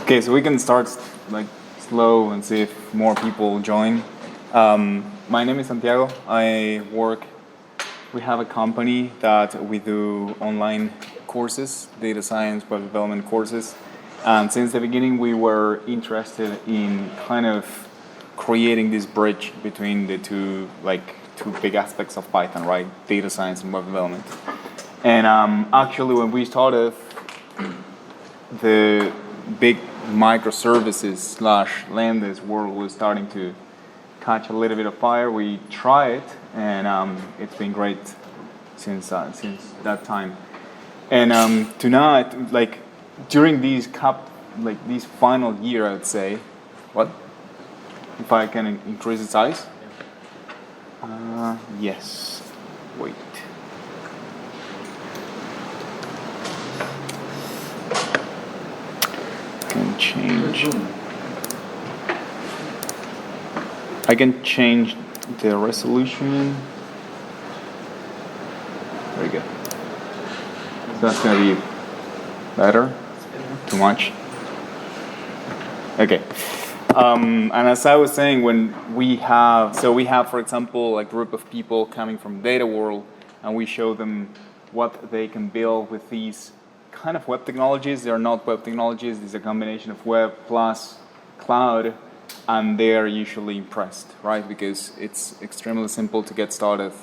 Okay, so we can start like slow and see if more people join. My name is Santiago. We have a company that we do online courses, data science, web development courses. And since the beginning, we were interested in kind of creating this bridge between the two big aspects of Python, right? Data science and web development. And actually, when we started, the big microservices / Lambdas world was starting to catch a little bit of fire. We tried it, and it's been great since that time. And tonight, like during these these final year, I would say, what if I can increase the size? Yes. Wait. Can change. I can change the resolution. Very good. So that's gonna be better. Too much. Okay. And as I was saying, when we have, for example, a group of people coming from data world, and we show them what they can build with these kind of web technologies. They're not web technologies. It's a combination of web plus cloud, and they're usually impressed, right? Because it's extremely simple to get started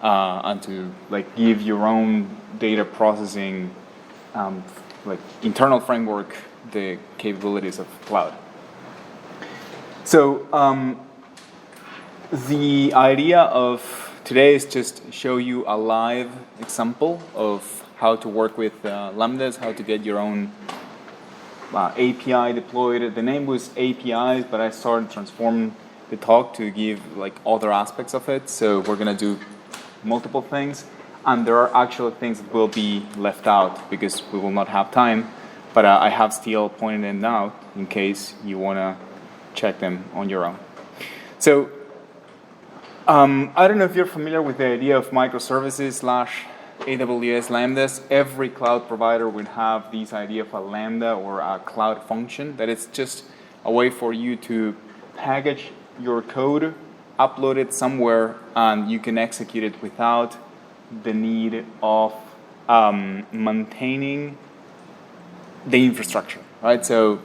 and to give your own data processing internal framework the capabilities of cloud. So the idea of today is just show you a live example of how to work with Lambdas, how to get your own API deployed. The name was APIs, but I started transforming the talk to give other aspects of it. So we're gonna do multiple things, and there are actual things that will be left out because we will not have time. But I have still pointed them out in case you wanna check them on your own. So I don't know if you're familiar with the idea of microservices / AWS Lambdas. Every cloud provider would have this idea of a Lambda or a cloud function, that it's just a way for you to package your code, upload it somewhere, and you can execute it without the need of maintaining the infrastructure, right? So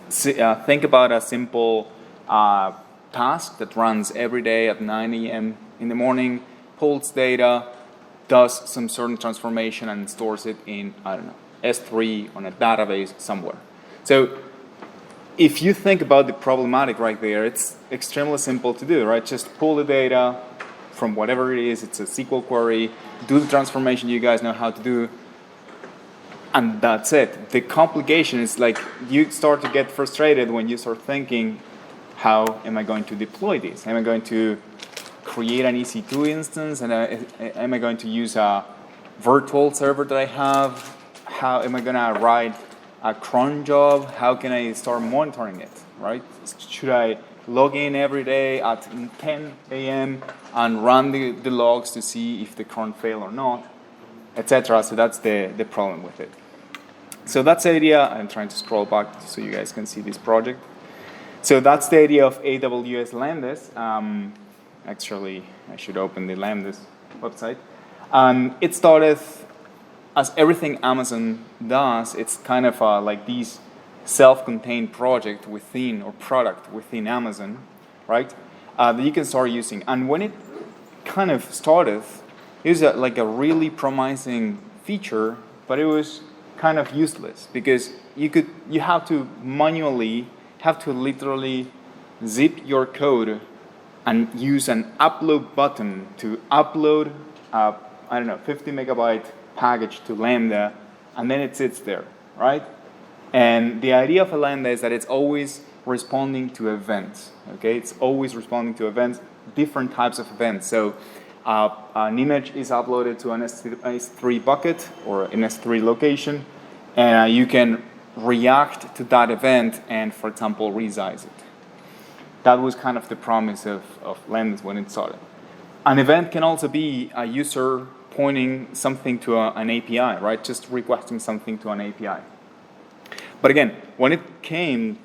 think about a simple task that runs every day at 9 a.m. in the morning, pulls data, does some certain transformation, and stores it in, I don't know, S3 on a database somewhere. So if you think about the problematic right there, it's extremely simple to do, right? Just pull the data from whatever it is. It's a SQL query, do the transformation you guys know how to do, and that's it. The complication is you start to get frustrated when you start thinking, how am I going to deploy this? Am I going to create an EC2 instance, and am I going to use a virtual server that I have? How am I going to write a cron job? How can I start monitoring it, right? Should I log in every day at 10 a.m. and run the logs to see if the cron failed or not, etc.? So that's the problem with it. So that's the idea. I'm trying to scroll back so you guys can see this project. So that's the idea of AWS Lambdas. Actually, I should open the Lambdas website. It started as everything Amazon does. It's kind of these self-contained project within or product within Amazon, right? That you can start using. And when it kind of started, it was a really promising feature, but it was kind of useless because you have to literally zip your code and use an upload button to upload a 50 megabyte package to Lambda, and then it sits there, right? And the idea of a Lambda is that it's always responding to events, okay? It's always responding to events, different types of events. So an image is uploaded to an S3 bucket or an S3 location, and you can react to that event and, for example, resize it. That was kind of the promise of Lambdas when it started. An event can also be a user pointing something to an API, right? Just requesting something to an API. But again, when it came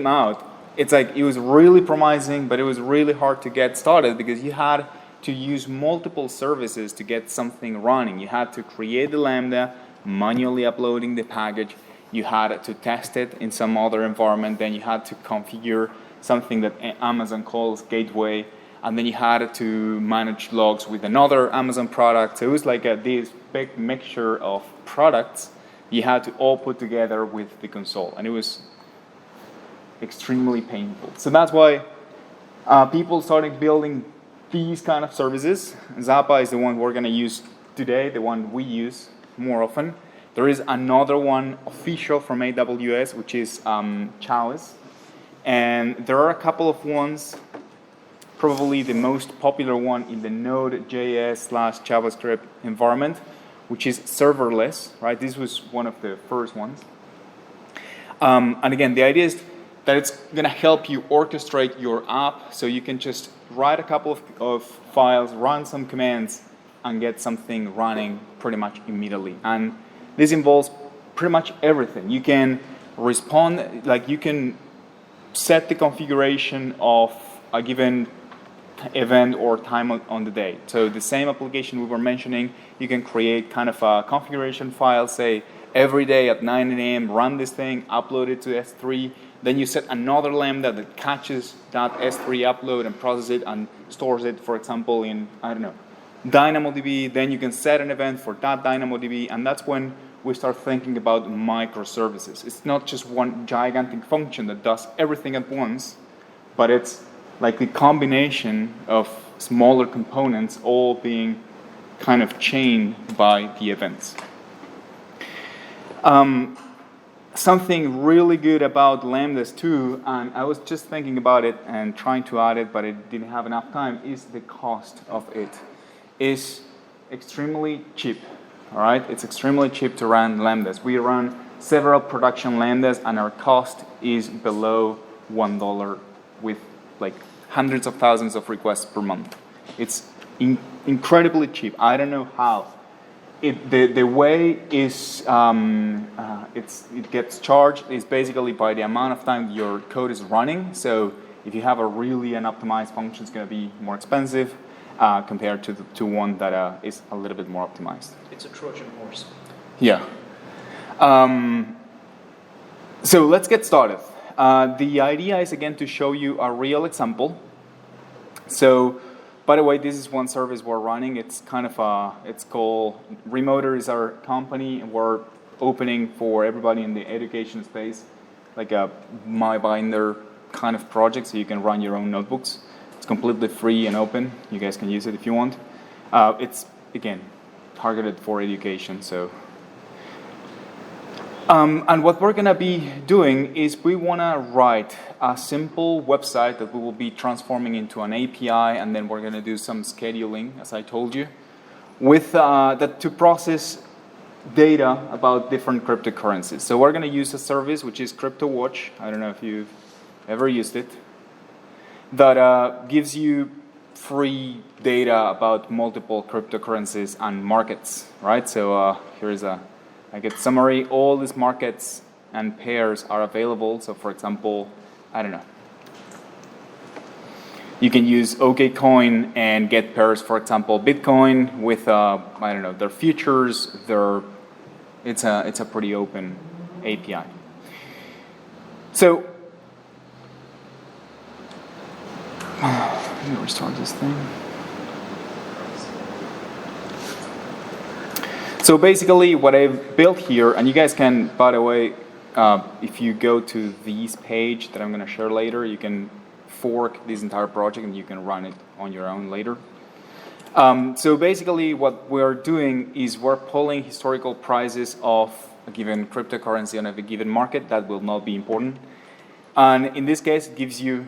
out, it's like it was really promising, but it was really hard to get started because you had to use multiple services to get something running. You had to create the Lambda, manually uploading the package. You had to test it in some other environment. Then you had to configure something that Amazon calls gateway. And then you had to manage logs with another Amazon product. So it was like this big mixture of products you had to all put together with the console. And it was extremely painful. So that's why people started building these kind of services. Zappa is the one we're going to use today, the one we use more often. There is another one official from AWS, which is Chalice. And there are a couple of ones. Probably the most popular one in the Node.js/JavaScript environment, which is serverless, right? This was one of the first ones. And again, the idea is that it's going to help you orchestrate your app, so you can just write a couple of files, run some commands, and get something running pretty much immediately. And this involves pretty much everything. You can respond, like you can set the configuration of a given event or time on the day. So the same application we were mentioning, you can create kind of a configuration file, say every day at 9 a.m. run this thing, upload it to S3, then you set another Lambda that catches that S3 upload and processes it and stores it, for example, in, I don't know, DynamoDB. Then you can set an event for that DynamoDB, and that's when we start thinking about microservices. It's not just one gigantic function that does everything at once, but it's like the combination of smaller components all being kind of chained by the events. Something really good about Lambdas too, and I was just thinking about it and trying to add it, but it didn't have enough time, is the cost of it. It's extremely cheap, all right? It's extremely cheap to run Lambdas. We run several production Lambdas, and our cost is below $1 with like hundreds of thousands of requests per month. It's incredibly cheap. I don't know how. The way is it gets charged is basically by the amount of time your code is running. So if you have a really unoptimized function, it's going to be more expensive compared to one that is a little bit more optimized. It's a Trojan horse. Yeah. So let's get started. The idea is again to show you a real example. So, by the way, this is one service we're running. It's kind of it's called Remoter is our company, and we're opening for everybody in the education space, like a MyBinder kind of project, so you can run your own notebooks. It's completely free and open. You guys can use it if you want. It's again targeted for education, so. And what we're going to be doing is we want to write a simple website that we will be transforming into an API, and then we're going to do some scheduling, as I told you, with that to process data about different cryptocurrencies. So we're going to use a service which is CryptoWatch. I don't know if you've ever used it. That gives you free data about multiple cryptocurrencies and markets, right? So here's a summary. All these markets and pairs are available. So for example, I don't know, you can use OKCoin and get pairs, for example, Bitcoin with I don't know, their futures, it's a pretty open API. So let me restart this thing. So basically what I've built here, and you guys can, by the way, if you go to this page that I'm going to share later, you can fork this entire project and you can run it on your own later. So basically what we're doing is we're pulling historical prices of a given cryptocurrency on a given market. That will not be important. And in this case, it gives you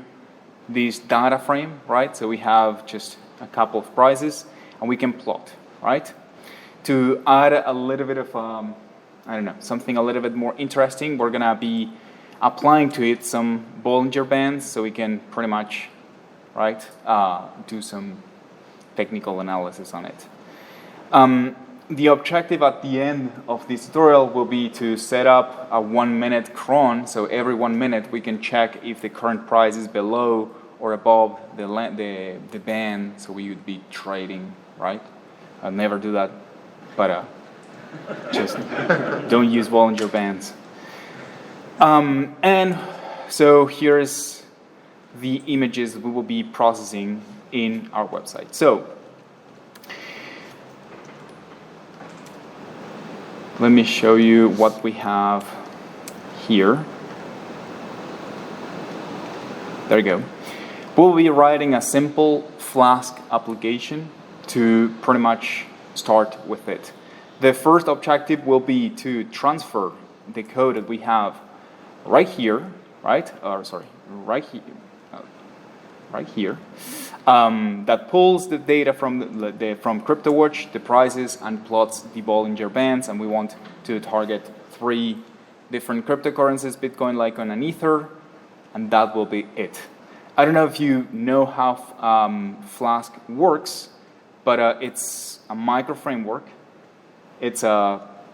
this data frame, right? So we have just a couple of prices and we can plot, right? To add a little bit of, I don't know, something a little bit more interesting, we're going to be applying to it some Bollinger Bands so we can pretty much, right, do some technical analysis on it. the objective at the end of this tutorial will be to set up a 1 minute cron. So every 1 minute we can check if the current price is below or above the band. So we would be trading, right? I'll never do that, but just don't use Bollinger Bands. And so here's the images we will be processing in our website. So let me show you what we have here. There you go. We'll be writing a simple Flask application to pretty much start with it. The first objective will be to transfer the code that we have right here, right? Right here. Right here. That pulls the data from from CryptoWatch, the prices, and plots the Bollinger Bands. And we want to target 3 different cryptocurrencies: Bitcoin, Litecoin, and Ether, and that will be it. I don't know if you know how Flask works, but it's a micro framework. It's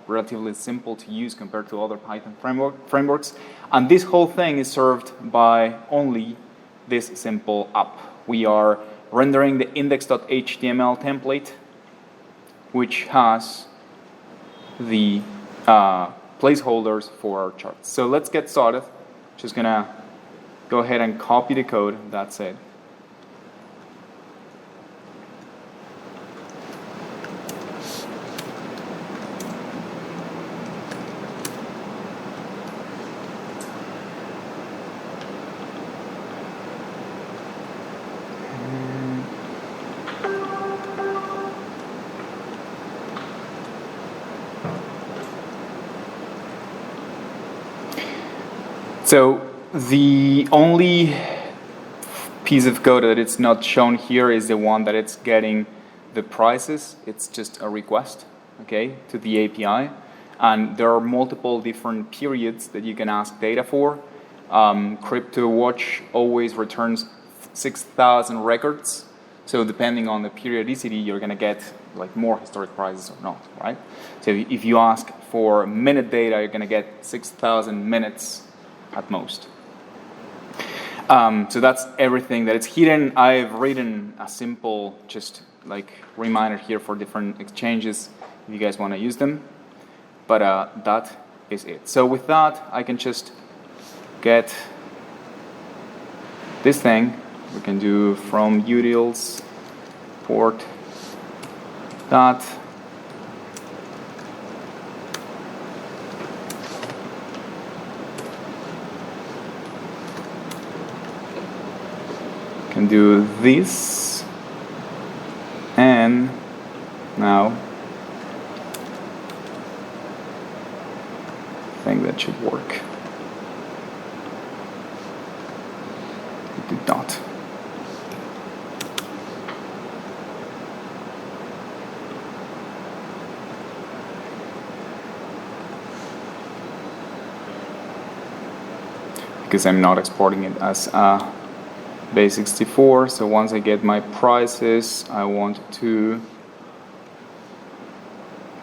relatively simple to use compared to other Python frameworks, and this whole thing is served by only this simple app. We are rendering the index.html template, which has the placeholders for our charts. So let's get started. Just gonna go ahead and copy the code. That's it. So the only piece of code that it's not shown here is the one that it's getting the prices. It's just a request, okay, to the API. And there are multiple different periods that you can ask data for. CryptoWatch always returns 6,000 records. So depending on the periodicity, you're going to get like more historic prices or not, right? So if you ask for minute data, you're going to get 6,000 minutes at most. So that's everything that it's hidden. I've written a simple just like reminder here for different exchanges if you guys want to use them. But that is it. So with that, I can just get this thing. We can do from utils port that. Can do this, and now I think that should work. It did not. Because I'm not exporting it as a base64, so once I get my prices, I want to,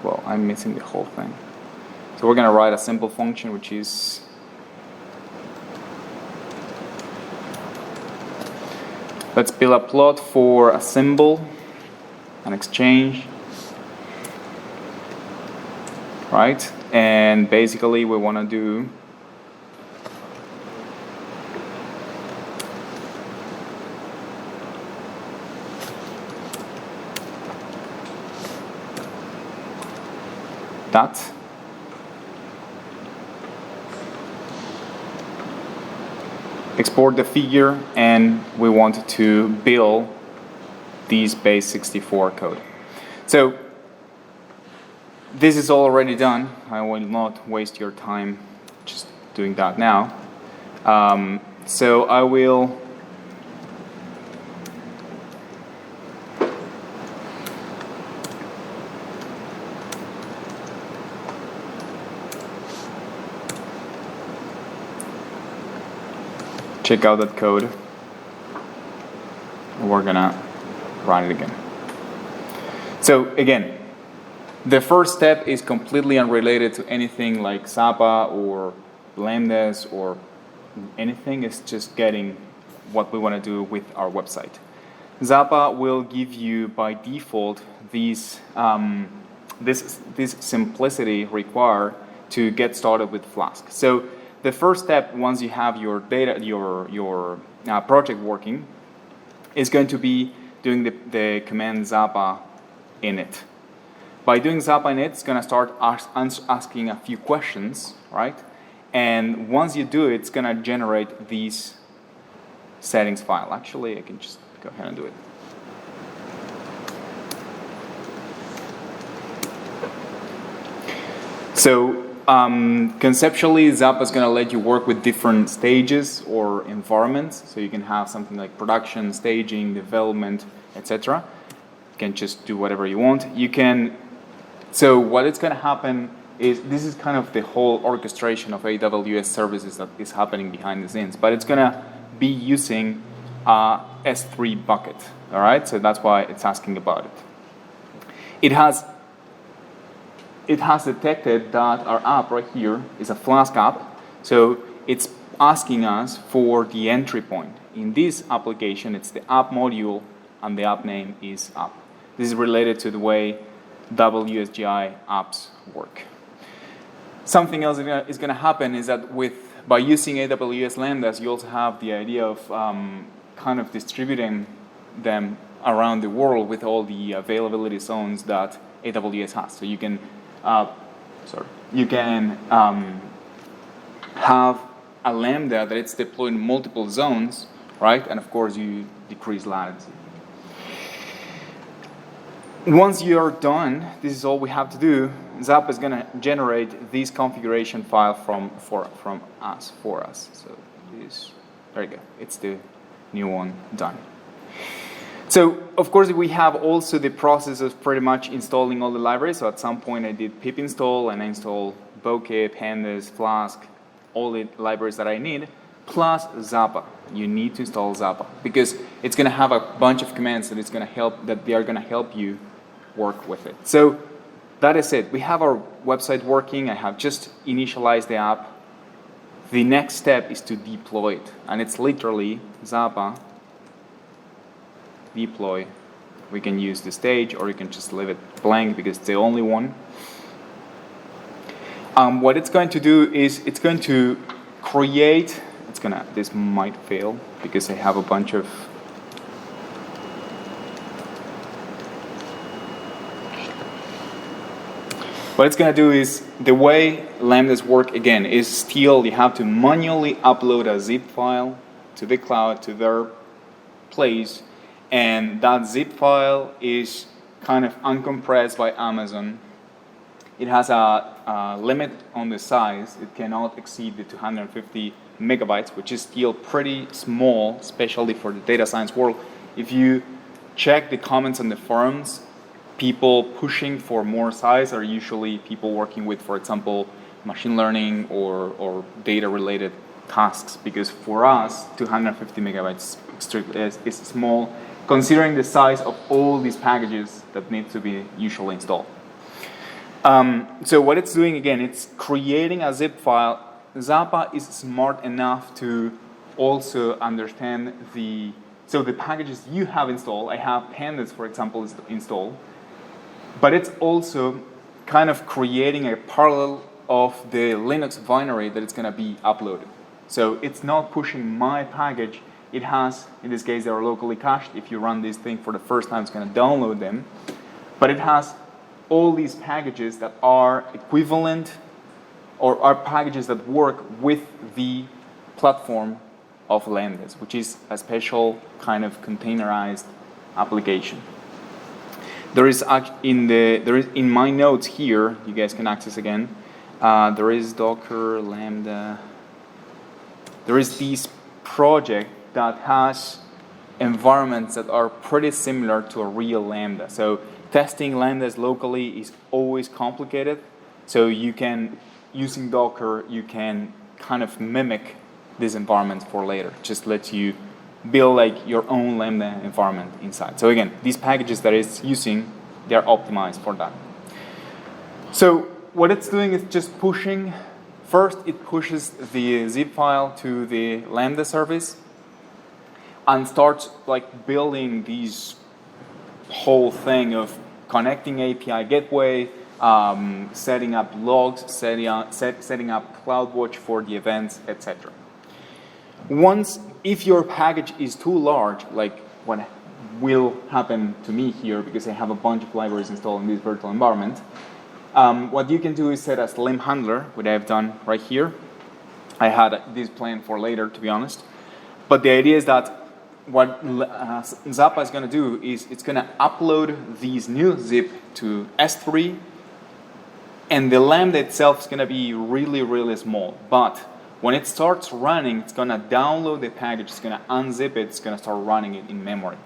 well, I'm missing the whole thing. So we're going to write a simple function, which is let's build a plot for a symbol, an exchange, right? And basically we want to do that. Export the figure, and we want to build these base64 code. So this is already done. I will not waste your time just doing that now. So I will check out that code. We're gonna run it again. So again, The first step is completely unrelated to anything like Zappa or Lambdas or anything. It's just getting what we want to do with our website. Zappa will give you by default this simplicity required to get started with Flask. So the first step, once you have your data, your project working, is going to be doing the command Zappa init. By doing Zappa init, it's going to start asking a few questions, right? And once you do it, it's going to generate these settings file. Actually, I can just go ahead and do it. So conceptually, Zappa is going to let you work with different stages or environments. So you can have something like production, staging, development, etc. You can just do whatever you want. You can. So what is going to happen is this is kind of the whole orchestration of AWS services that is happening behind the scenes. But it's going to be using S3 bucket. All right. So that's why it's asking about it. It has detected that our app right here is a Flask app, so it's asking us for the entry point. In this application, it's the app module, and the app name is app. This is related to the way WSGI apps work. Something else is going to happen is that by using AWS Lambdas, you also have the idea of kind of distributing them around the world with all the availability zones that AWS has. So you can have a Lambda that it's deployed in multiple zones, right? And of course, you decrease latency. Once you're done, this is all we have to do. Zappa is going to generate this configuration file for us. So there you go. It's the new one done. So, of course, we have also the process of pretty much installing all the libraries. So at some point I did pip install, and I installed Bokeh, Pandas, Flask, all the libraries that I need, plus Zappa. You need to install Zappa because it's going to have a bunch of commands that they are going to help you work with it. So that is it. We have our website working. I have just initialized the app. The next step is to deploy it, and it's literally Zappa deploy. We can use the stage, or you can just leave it blank because it's the only one. What it's going to do is it's going to create. This might fail because I have a bunch of. What it's going to do is the way Lambdas work again is still you have to manually upload a zip file to the cloud to their place. And that zip file is kind of uncompressed by Amazon. It has a limit on the size. It cannot exceed the 250 megabytes, which is still pretty small, especially for the data science world. If you check the comments on the forums, people pushing for more size are usually people working with, for example, machine learning or data-related tasks. Because for us, 250 megabytes is small, considering the size of all these packages that need to be usually installed. So what it's doing again, it's creating a zip file. Zappa is smart enough to also understand the packages you have installed. I have Pandas, for example, installed, but it's also kind of creating a parallel of the Linux binary that it's going to be uploaded. So it's not pushing my package. It has, in this case, they are locally cached. If you run this thing for the first time, it's going to download them. But it has all these packages that are equivalent or are packages that work with the platform of Lambdas, which is a special kind of containerized application. There is in my notes here, you guys can access again. There is Docker, Lambda. There is this project that has environments that are pretty similar to a real Lambda. So testing Lambdas locally is always complicated. So you can, using Docker, you can kind of mimic this environment for later. Just lets you build like your own Lambda environment inside. So again, these packages that it's using, they're optimized for that. So what it's doing is just pushing. First, it pushes the zip file to the Lambda service and starts like building these whole thing of connecting API gateway, setting up logs, setting up CloudWatch for the events, etc. Once, if your package is too large, like what will happen to me here because I have a bunch of libraries installed in this virtual environment, what you can do is set a slim handler, which I've done right here. I had this planned for later, to be honest. But the idea is that what Zappa is going to do is it's going to upload these new zip to S3, and the Lambda itself is going to be really, really small. But when it starts running, it's going to download the package, it's going to unzip it, it's going to start running it in memory.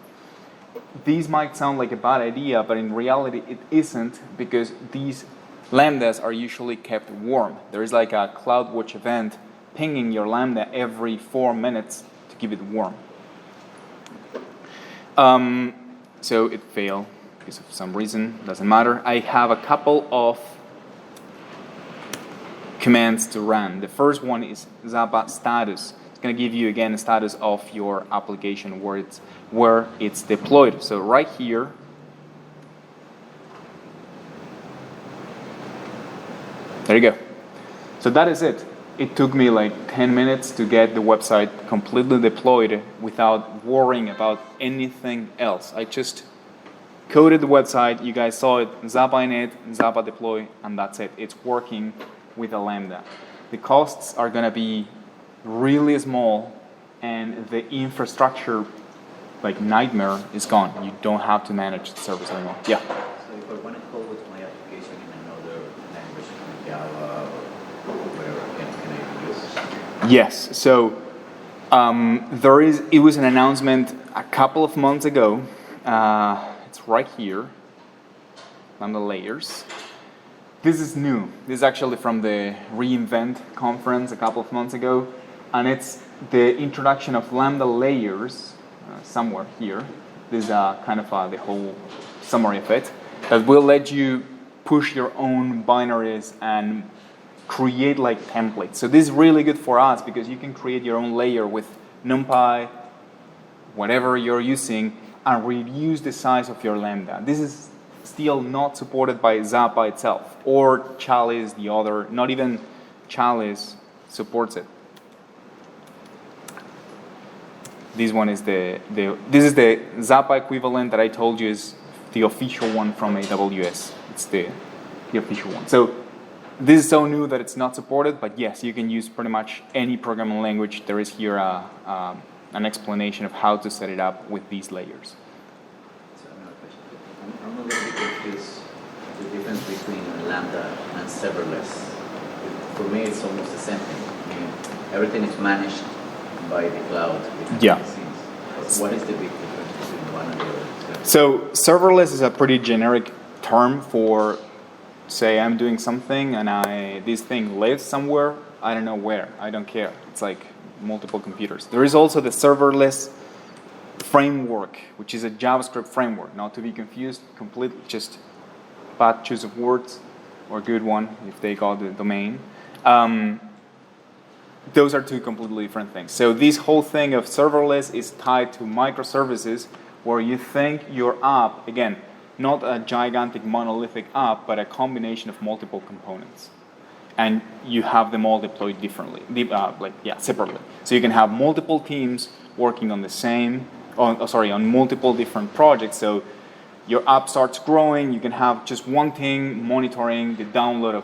These might sound like a bad idea, but in reality it isn't, because these Lambdas are usually kept warm. There is like a CloudWatch event pinging your Lambda every 4 minutes to keep it warm. So it failed because of some reason, doesn't matter. I have a couple of commands to run. The first one is Zappa status. It's going to give you again a status of your application where it's deployed. So right here, there you go. So that is it. It took me like 10 minutes to get the website completely deployed without worrying about anything else. I just coded the website, you guys saw it, Zappa init, Zappa deploy, and that's it. It's working with a Lambda. The costs are going to be really small, and the infrastructure like nightmare is gone. You don't have to manage the service anymore. Yeah? So if I want to code my application in another language, like Java or whatever, can I use? Yes. So it was an announcement a couple of months ago. It's right here on the layers. This is new. This is actually from the reInvent conference a couple of months ago, and it's the introduction of Lambda layers somewhere here. This is kind of the whole summary of it, that will let you push your own binaries and create like templates. So this is really good for us because you can create your own layer with NumPy, whatever you're using, and reduce the size of your Lambda. This is still not supported by Zappa itself or Chalice, the other. Not even Chalice supports it. This one is this is the Zappa equivalent that I told you is the official one from AWS. It's the official one. So this is so new that it's not supported, but yes, you can use pretty much any programming language. There is here an explanation of how to set it up with these layers. So another question. I'm a little bit confused the difference between Lambda and serverless. For me, it's almost the same thing. I mean, everything is managed by the cloud. Yeah. What is the big difference between one and the other? So serverless is a pretty generic term for, say, I'm doing something and this thing lives somewhere. I don't know where. I don't care. It's like multiple computers. There is also the serverless framework, which is a JavaScript framework. Not to be confused, completely just bad choice of words or good one if they got the domain. Those are two completely different things. So this whole thing of serverless is tied to microservices, where you think your app, again, not a gigantic monolithic app, but a combination of multiple components. And you have them all deployed differently, separately. So you can have multiple teams working on on multiple different projects. So your app starts growing, you can have just one team monitoring the download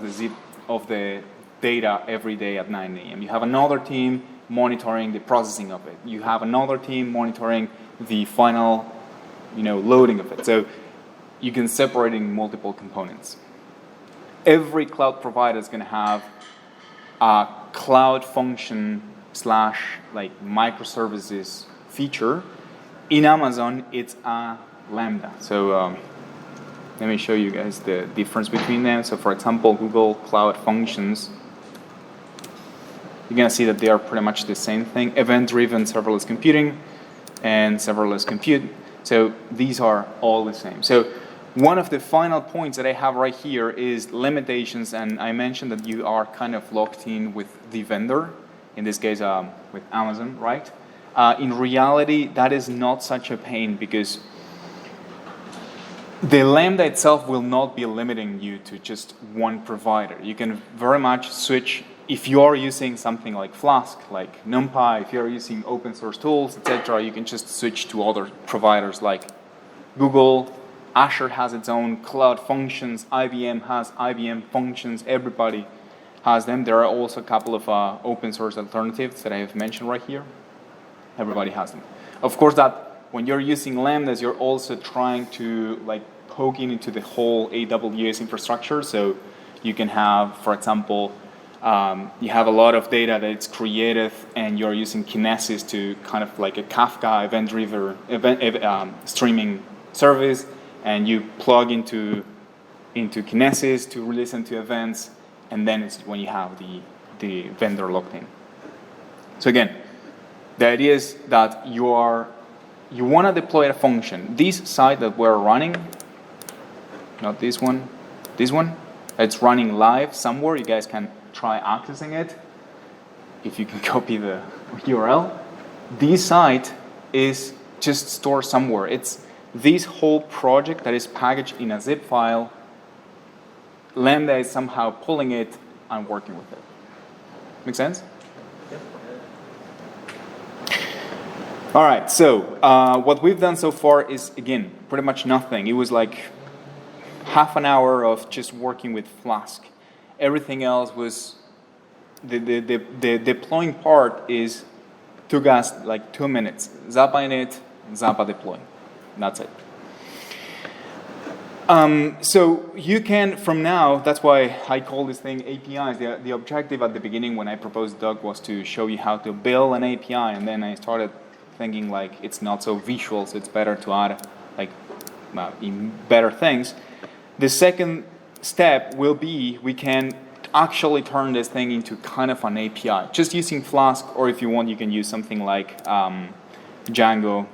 of the data every day at 9 a.m. You have another team monitoring the processing of it. You have another team monitoring the final, loading of it. So you can separate in multiple components. Every cloud provider is going to have a cloud function / microservices feature. In Amazon, it's a Lambda. So let me show you guys the difference between them. So for example, Google Cloud Functions, you're going to see that they are pretty much the same thing. Event-driven serverless computing and serverless compute. So these are all the same. So One of the final points that I have right here is limitations, and I mentioned that you are kind of locked in with the vendor, in this case with Amazon, right? In reality, that is not such a pain because the Lambda itself will not be limiting you to just one provider. You can very much switch, if you are using something like Flask, like NumPy, if you're using open source tools, etc., you can just switch to other providers like Google. Azure has its own cloud functions, IBM has IBM functions, everybody has them. There are also a couple of open source alternatives that I have mentioned right here. Everybody has them. Of course, that when you're using Lambdas, you're also trying to like poking into the whole AWS infrastructure. So you can have, for example, you have a lot of data that it's created, and you're using Kinesis to kind of like a Kafka event-driven streaming service, and you plug into Kinesis to listen to events, and then it's when you have the vendor locked in. So again, the idea is that you want to deploy a function. This site that we're running, not this one, it's running live somewhere. You guys can try accessing it if you can copy the URL. This site is just stored somewhere. It's this whole project that is packaged in a zip file. Lambda is somehow pulling it and working with it. Make sense? All right, so what we've done so far is, again, pretty much nothing. It was like half an hour of just working with Flask. Everything else was, the deploying part took us like 2 minutes. Zappa init, Zappa deploy. That's it. So you can, from now, that's why I call this thing APIs. The objective at the beginning when I proposed Doug was to show you how to build an API, and then I started thinking like it's not so visual, so it's better to add like better things. The second step will be we can actually turn this thing into kind of an API, just using Flask, or if you want, you can use something like Django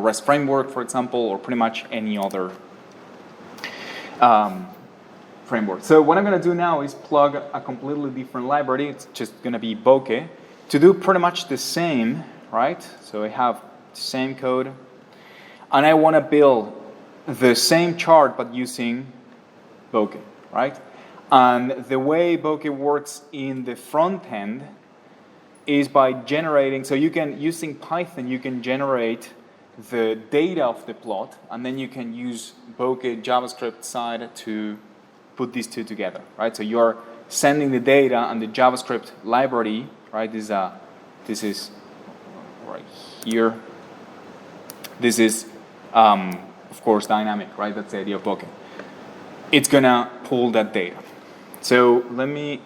REST framework, for example, or pretty much any other framework. So what I'm going to do now is plug a completely different library. It's just going to be Bokeh to do pretty much the same, right? So I have the same code, and I want to build the same chart but using Bokeh, right? And the way Bokeh works in the front end is by generating, so you can, using Python, you can generate the data of the plot, and then you can use Bokeh JavaScript side to put these two together, right? So you're sending the data and the JavaScript library, right? This is right here. This is, of course, dynamic, right? That's the idea of Bokeh. It's gonna pull that data. So let me.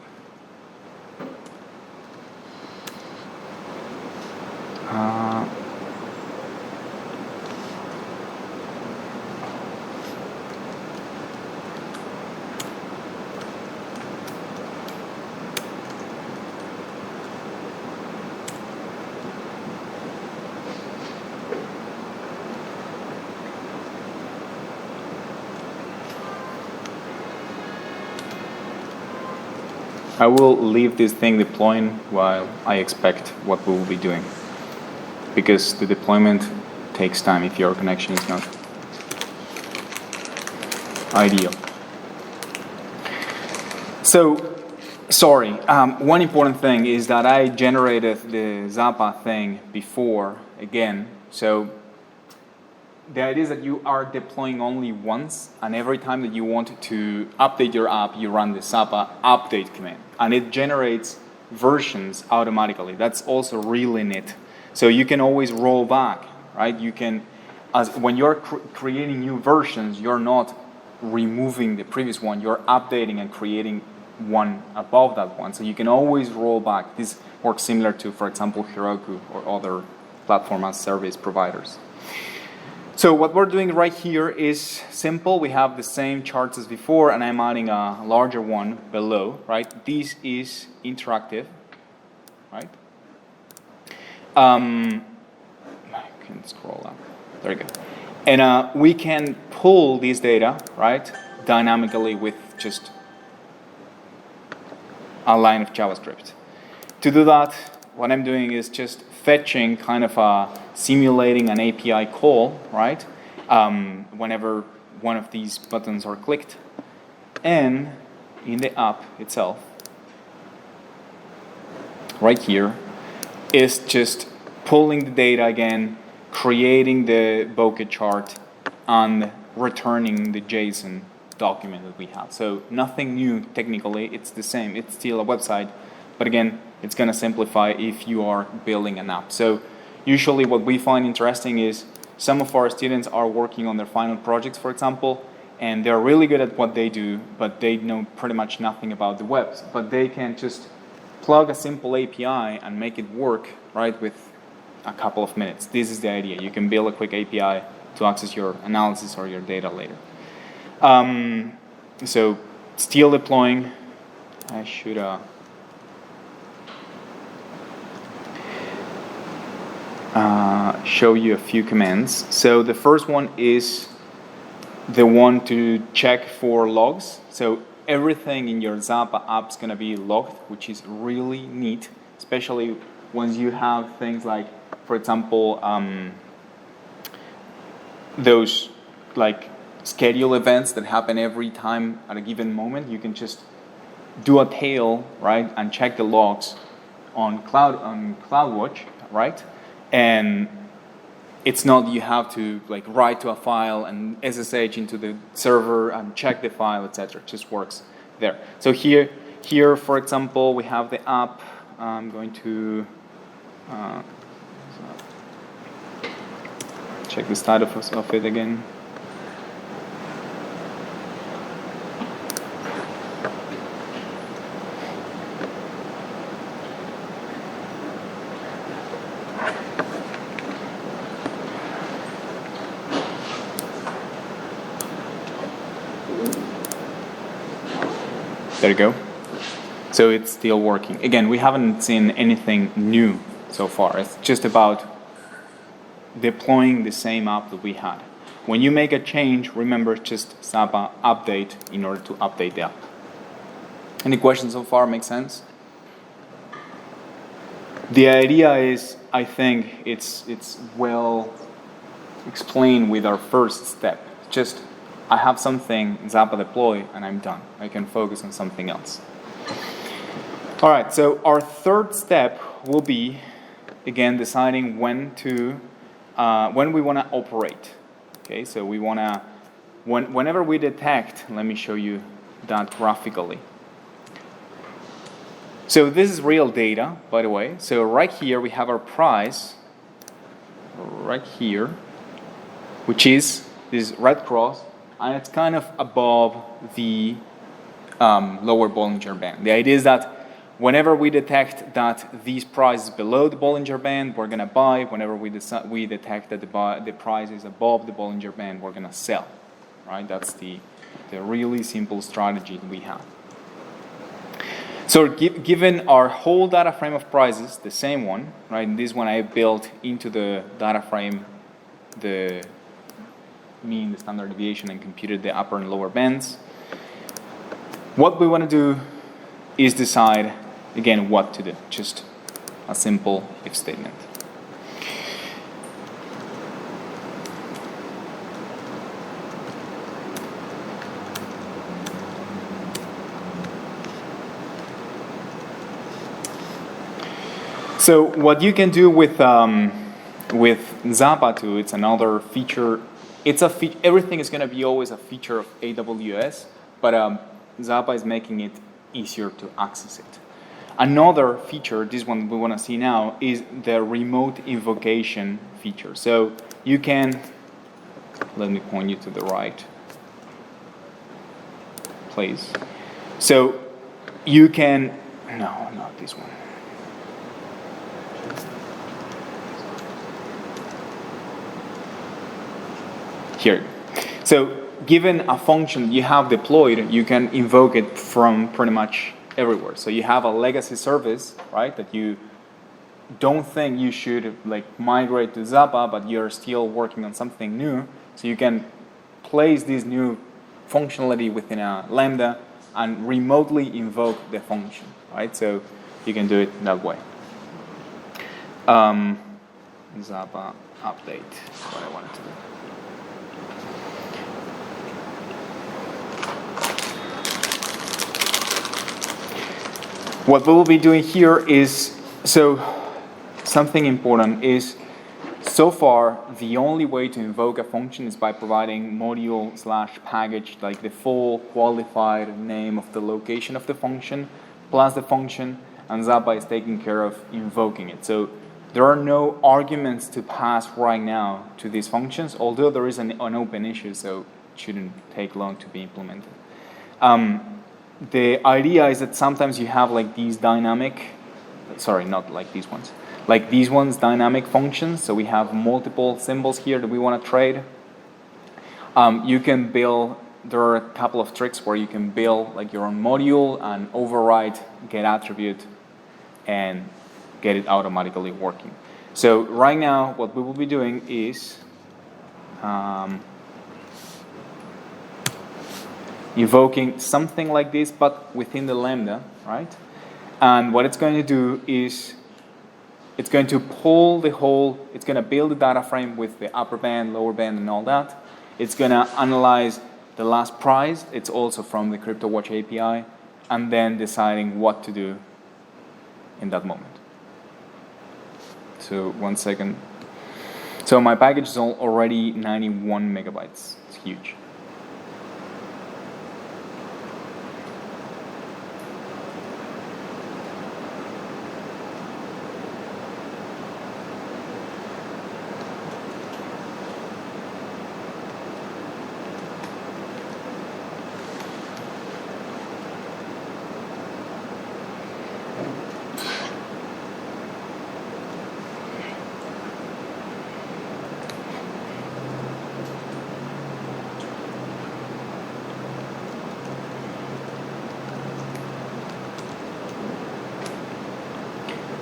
I will leave this thing deploying while I expect what we will be doing, because the deployment takes time if your connection is not ideal. So, sorry, one important thing is that I generated the Zappa thing before, again, so the idea is that you are deploying only once, and every time that you want to update your app, you run the Zappa update command, and it generates versions automatically. That's also really neat. So you can always roll back, right? You can, when you're creating new versions, you're not removing the previous one, you're updating and creating one above that one. So you can always roll back. This works similar to, for example, Heroku or other platform as service providers. So what we're doing right here is simple. We have the same charts as before, and I'm adding a larger one below, right? This is interactive, right? I can scroll up. There you go. And we can pull this data, right, dynamically with just a line of JavaScript. To do that, what I'm doing is just fetching, kind of simulating an API call, right, whenever one of these buttons are clicked. And in the app itself, right here, is just pulling the data again, creating the bokeh chart, and returning the JSON document that we have. So nothing new technically, it's the same. It's still a website, but again, it's going to simplify if you are building an app. So usually what we find interesting is some of our students are working on their final projects, for example, and they're really good at what they do, but they know pretty much nothing about the web. But they can just plug a simple API and make it work, right, with a couple of minutes. This is the idea. You can build a quick API to access your analysis or your data later. So still deploying. I should show you a few commands. So the first one is the one to check for logs. So everything in your Zappa app is going to be logged, which is really neat, especially once you have things like, for example, those like schedule events that happen every time at a given moment. You can just do a tail, right, and check the logs on CloudWatch, right? And it's not you have to like write to a file and SSH into the server and check the file, etc. It just works there. So here, for example, we have the app. I'm going to check the status of it again. There you go. So it's still working. Again, we haven't seen anything new so far. It's just about deploying the same app that we had. When you make a change, remember just Zappa update in order to update the app. Any questions so far? Make sense? The idea is, I think it's well explained with our first step. Just I have something Zappa deploy and I'm done. I can focus on something else. All right, so our third step will be, again, deciding when we want to operate. Okay, so we want to, whenever we detect, let me show you that graphically. So this is real data, by the way. So right here we have our price, right here, which is this red cross, and it's kind of above the lower Bollinger Band. The idea is that whenever we detect that this price is below the Bollinger Band, we're going to buy. Whenever we detect that the price is above the Bollinger Band, we're going to sell. Right? That's the really simple strategy that we have. So given our whole data frame of prices, the same one, right? This one I built into the data frame, the mean, the standard deviation, and computed the upper and lower bands. What we want to do is decide, again, what to do. Just a simple if statement. So what you can do with Zappa too, it's another feature. Everything is going to be always a feature of AWS, but Zappa is making it easier to access it. Another feature, this one we want to see now, is the remote invocation feature. So you can, let me point you to the right place. So you can, no, not this one. Here. So given a function you have deployed, you can invoke it from pretty much everywhere. So you have a legacy service, right, that you don't think you should like migrate to Zappa, but you're still working on something new. So you can place this new functionality within a Lambda and remotely invoke the function, right? So you can do it that way. Zappa update, what I wanted to do. What we will be doing here is, so something important is, so far the only way to invoke a function is by providing module/package, like the full qualified name of the location of the function, plus the function, and Zappa is taking care of invoking it. So there are no arguments to pass right now to these functions, although there is an open issue, so it shouldn't take long to be implemented. The idea is that sometimes you have like these dynamic, sorry, not like these ones, like these ones, dynamic functions. So we have multiple symbols here that we want to trade. You can build, there are a couple of tricks where you can build like your own module and override get attribute and get it automatically working. So right now, what we will be doing is evoking something like this, but within the Lambda, right? And what it's going to do is it's going to pull the whole, it's going to build a data frame with the upper band, lower band, and all that. It's going to analyze the last price. It's also from the CryptoWatch API, and then deciding what to do in that moment. So 1 second. So my package is already 91 megabytes. It's huge.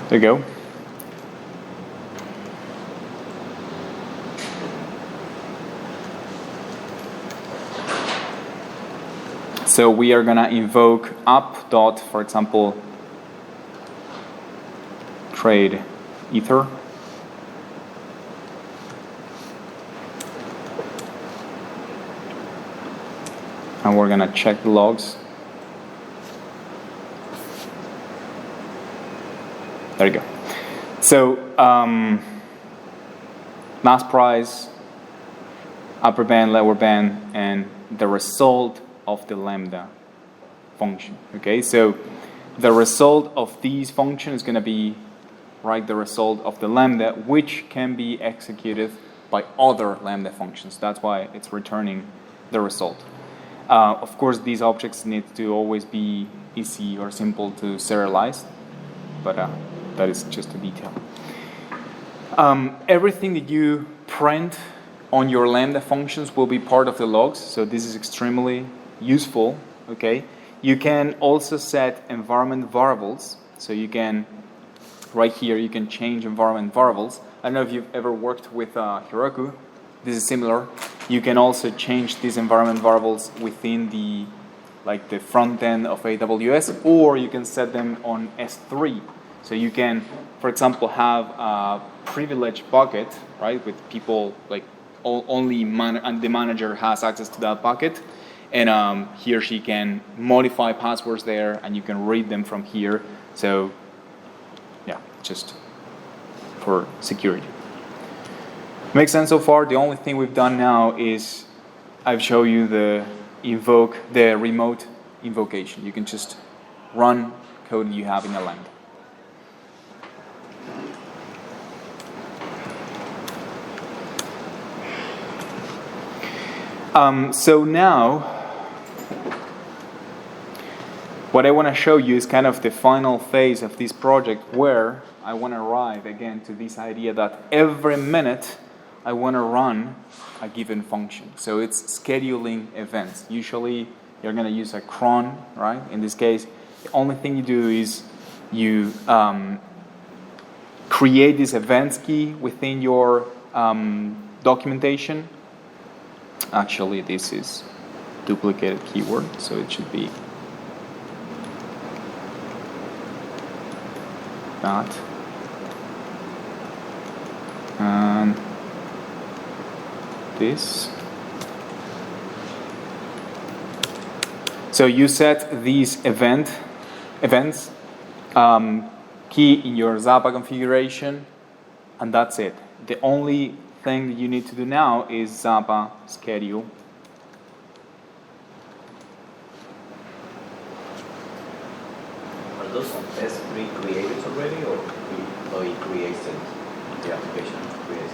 There you go. So we are going to invoke up dot, for example, trade ether. And we're going to check the logs. There you go. So last price, upper band, lower band, and the result of the Lambda function. Okay, so the result of these functions is going to be, right, the result of the Lambda, which can be executed by other Lambda functions. That's why it's returning the result. Of course, these objects need to always be easy or simple to serialize, but that is just a detail. Everything that you print on your Lambda functions will be part of the logs, so this is extremely useful. Okay, you can also set environment variables, so you can, right here, you can change environment variables. I don't know if you've ever worked with Heroku. This is similar. You can also change these environment variables within the, like the front end of AWS, or you can set them on S3. So you can, for example, have a privileged bucket, right, with people like only and the manager has access to that bucket, and he or she can modify passwords there, and you can read them from here. So, yeah, just for security. Makes sense so far? The only thing we've done now is I've shown you the remote invocation. You can just run code you have in a Lambda. So now, what I want to show you is kind of the final phase of this project, where I want to arrive again to this idea that every minute I want to run a given function. So it's scheduling events. Usually you're going to use a cron, right? In this case, the only thing you do is you create this events key within your documentation. Actually, this is duplicated keyword, so it should be that. And this. So you set these events key in your Zappa configuration, and that's it. The only thing that you need to do now is Zappa schedule. Are those tests pre-created already, or he creates it? The application creates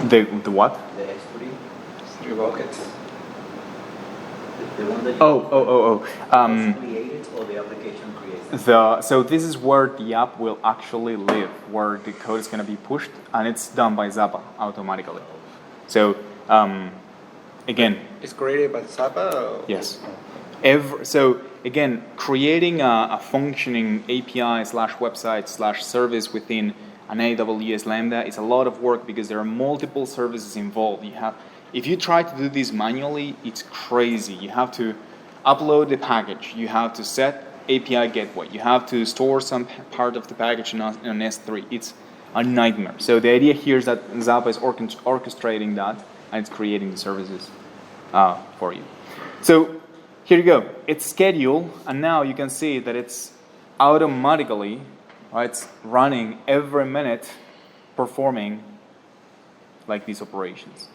the The what? The S3? Three buckets. The one that you Oh. created, or the application creates it? So this is where the app will actually live, where the code is going to be pushed, and it's done by Zappa automatically. So again, It's created by Zappa? Or? yes. So again, creating a functioning API / website / service within an AWS Lambda is a lot of work because there are multiple services involved. If you try to do this manually, it's crazy. You have to upload the package. You have to set API gateway. You have to store some part of the package in S3. It's a nightmare. So the idea here is that Zappa is orchestrating that, and it's creating the services for you. So here you go. It's scheduled, and now you can see that it's automatically, right, it's running every minute, performing like these operations.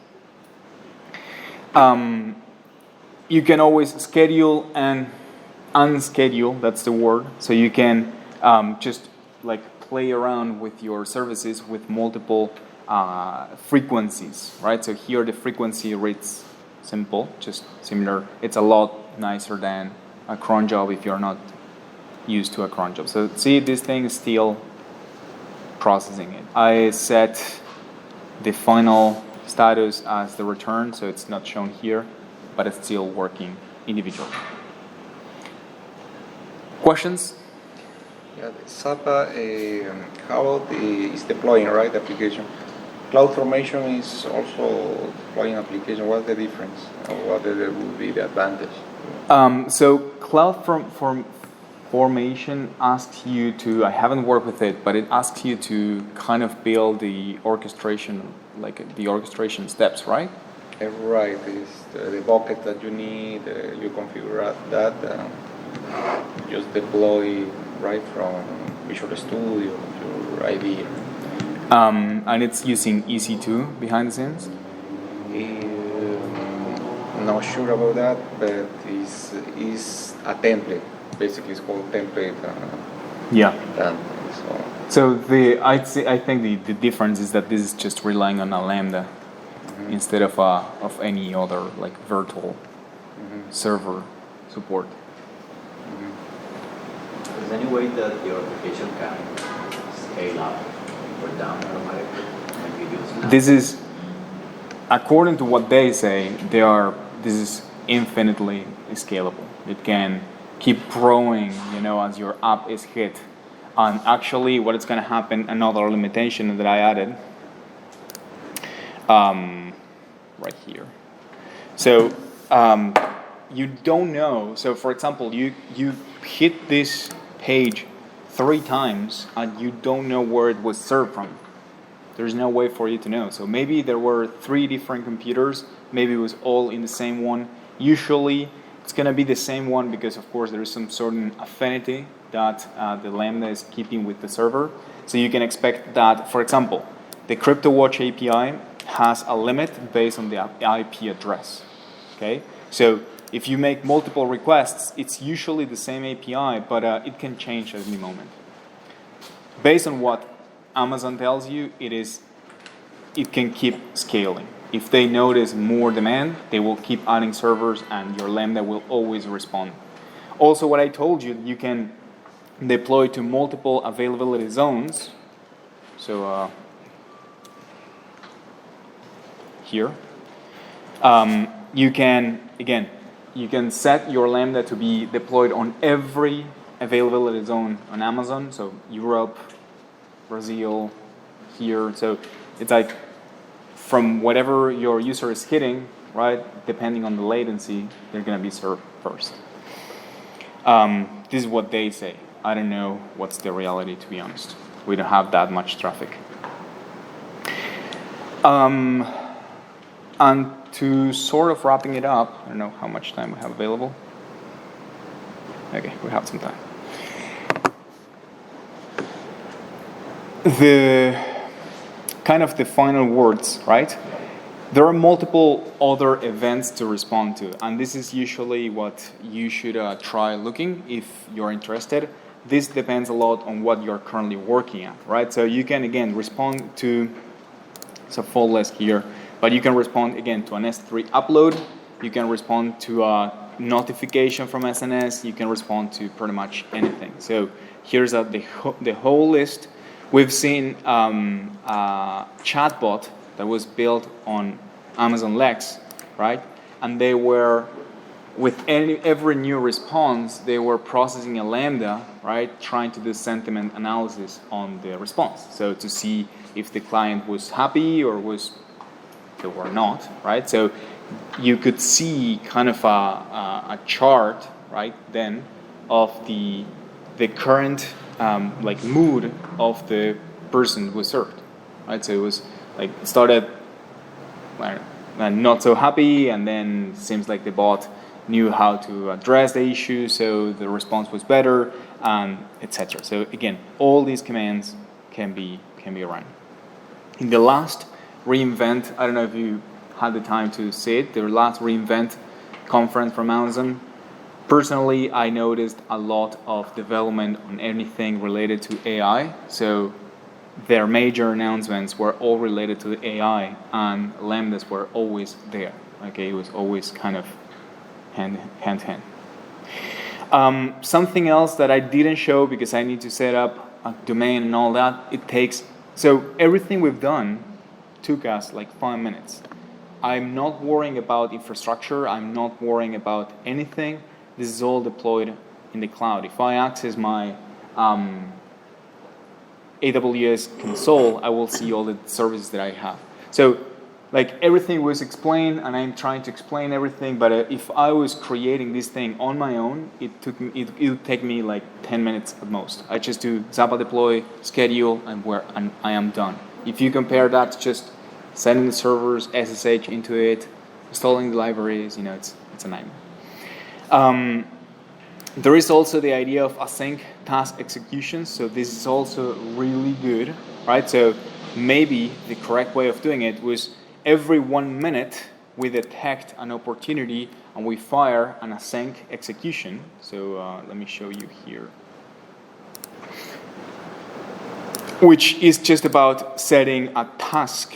You can always schedule and unschedule, that's the word. So you can just like play around with your services with multiple frequencies, right? So here the frequency reads simple, just similar. It's a lot nicer than a cron job if you're not used to a cron job. So see, this thing is still processing it. I set the final status as the return, so it's not shown here, but it's still working individually. Questions? Yeah, the Zappa, how about is deploying, right, the application? CloudFormation is also deploying application. What's the difference? Or what would be the advantage? So CloudFormation asks you to, I haven't worked with it, but it asks you to kind of build the orchestration, like the orchestration steps, right? Right, it's the bucket that you need, you configure that, just deploy right from Visual Studio to IDE. And it's using EC2 behind the scenes? Not sure about that, but it's a template. Basically, it's called template. Yeah. So I think the difference is that this is just relying on a Lambda instead of any other like virtual server support. Is there any way that your application can scale up or down automatically when you use Lambda? This is, according to what they say, this is infinitely scalable. It can keep growing, as your app is hit. And actually, what is going to happen, another limitation that I added, right here. So you don't know. So for example, you hit this page 3 times and you don't know where it was served from. There's no way for you to know. So maybe there were 3 different computers. Maybe it was all in the same one. Usually it's going to be the same one because, of course, there is some certain affinity that the Lambda is keeping with the server. So you can expect that, for example, the CryptoWatch API has a limit based on the IP address. Okay? So if you make multiple requests, it's usually the same API, but it can change at any moment. Based on what Amazon tells you, it can keep scaling. If they notice more demand, they will keep adding servers and your Lambda will always respond. Also, what I told you, you can deploy to multiple availability zones. So here, you can set your Lambda to be deployed on every availability zone on Amazon. So Europe, Brazil, here. So it's like from whatever your user is hitting, right, depending on the latency, they're going to be served first. This is what they say. I don't know what's the reality, to be honest. We don't have that much traffic. And to sort of wrapping it up, I don't know how much time we have available. Okay, we have some time. The kind of the final words, right? There are multiple other events to respond to, and this is usually what you should try looking if you're interested. This depends a lot on what you're currently working at, right? So you can, again, respond to, it's a faultless here, but you can respond, again, to an S3 upload. You can respond to a notification from SNS. You can respond to pretty much anything. So here's the whole list. We've seen a chatbot that was built on Amazon Lex, right? And they were, with every new response, they were processing a Lambda, right? Trying to do sentiment analysis on the response. So to see if the client was happy or they were not, right? So you could see kind of a chart, right, then of the current like mood of the person who was served, right? So it was like it started not so happy, and then seems like the bot knew how to address the issue, so the response was better, etc. So again, all these commands can be run. In the last reInvent, I don't know if you had the time to see it, the last reInvent conference from Amazon. Personally, I noticed a lot of development on anything related to AI. So their major announcements were all related to the AI, and Lambdas were always there. Okay, it was always kind of hand. Something else that I didn't show because I need to set up a domain and all that, so everything we've done took us like 5 minutes. I'm not worrying about infrastructure. I'm not worrying about anything. This is all deployed in the cloud. If I access my AWS console, I will see all the services that I have. So like everything was explained, and I'm trying to explain everything, but if I was creating this thing on my own, it would take me like 10 minutes at most. I just do Zappa deploy, schedule, and I am done. If you compare that to just sending the servers, SSH into it, installing the libraries, it's a nightmare. There is also the idea of async task execution, so this is also really good, right? So maybe the correct way of doing it was every 1 minute we detect an opportunity and we fire an async execution. So let me show you here. Which is just about setting a task,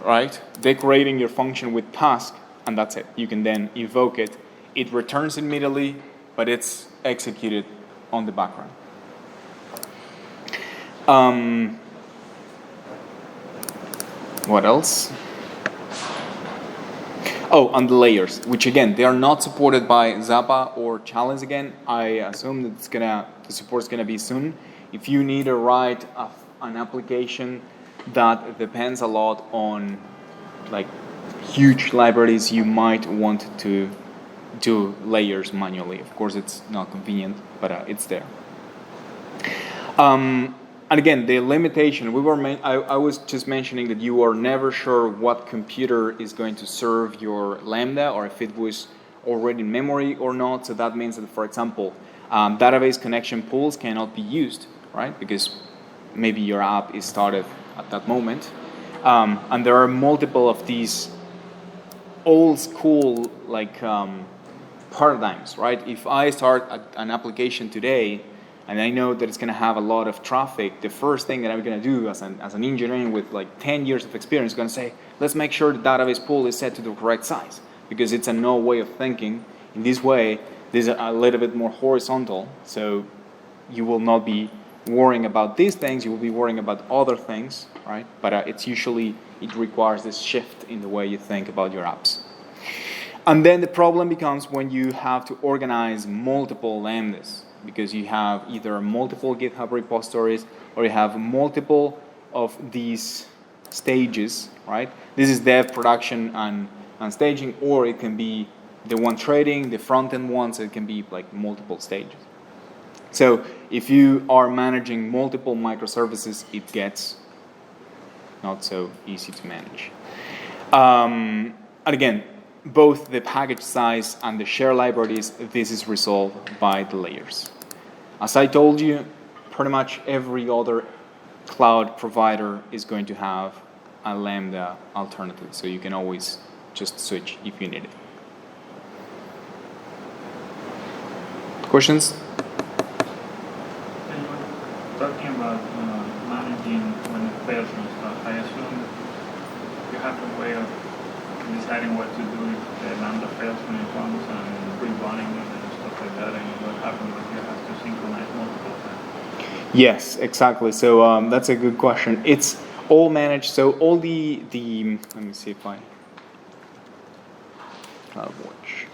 right? Decorating your function with task, and that's it. You can then invoke it. It returns immediately, but it's executed on the background. What else? Oh, and the layers, which again, they are not supported by Zappa or Challenge again. I assume that the support is gonna be soon. If you need to write an application that depends a lot on like huge libraries, you might want to do layers manually. Of course, it's not convenient, but it's there. And again, the limitation, I was just mentioning that you are never sure what computer is going to serve your Lambda, or if it was already in memory or not. So that means that, for example, database connection pools cannot be used, right? Because maybe your app is started at that moment. And there are multiple of these old school paradigms, right? If I start an application today and I know that it's going to have a lot of traffic, the first thing that I'm going to do as an engineer with like 10 years of experience is going to say, let's make sure the database pool is set to the correct size, because it's a no way of thinking. In this way, this is a little bit more horizontal, so you will not be worrying about these things, you will be worrying about other things, right? But it requires this shift in the way you think about your apps. And then the problem becomes when you have to organize multiple Lambdas, because you have either multiple GitHub repositories or you have multiple of these stages, right? This is dev, production, and staging, or it can be the one trading, the front end one, so it can be like multiple stages. So if you are managing multiple microservices, it gets not so easy to manage. And again, both the package size and the share libraries, this is resolved by the layers. As I told you, pretty much every other cloud provider is going to have a Lambda alternative, so you can always just switch if you need it. Questions? Talking about managing when it fails and stuff, I assume you have a way of deciding what to do if the Lambda fails when it runs and rerunning it and stuff like that, and what happens if you have to synchronize multiple times? Yes, exactly. So that's a good question. It's all managed. So all the let me see if I CloudWatch.